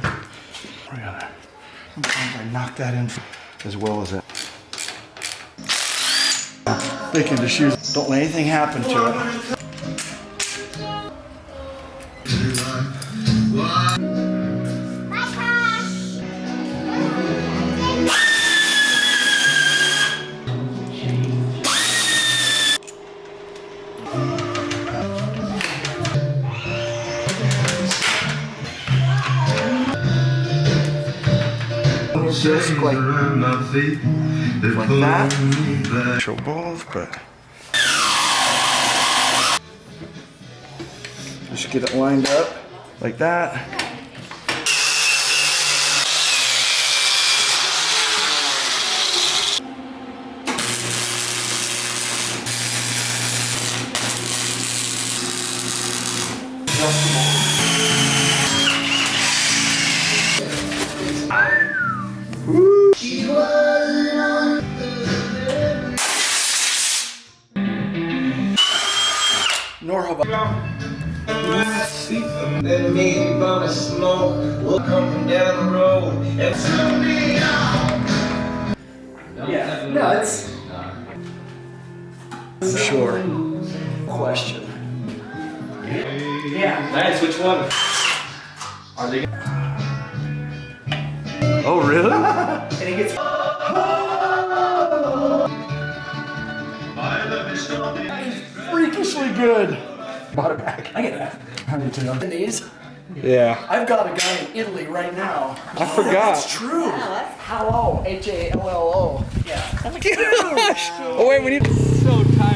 proper. Sometimes I knock that in as well as it. Thinking the shoes, don't let anything happen to it. Just like that. Show balls, but just get it lined up like that. Nor have I. Then me gonna smoke. We'll come from down the road. Yeah, no, it's Sure. Question. yeah. Nice. Which one? Are they? Oh, really? And it gets. Freakishly good. Bought it back. I get that. I need to know. These. Yeah. I've got a guy in Italy right now. I forgot. That's true. Hallo. Hallo. Hallo. Yeah. Oh wait, we need. So tight.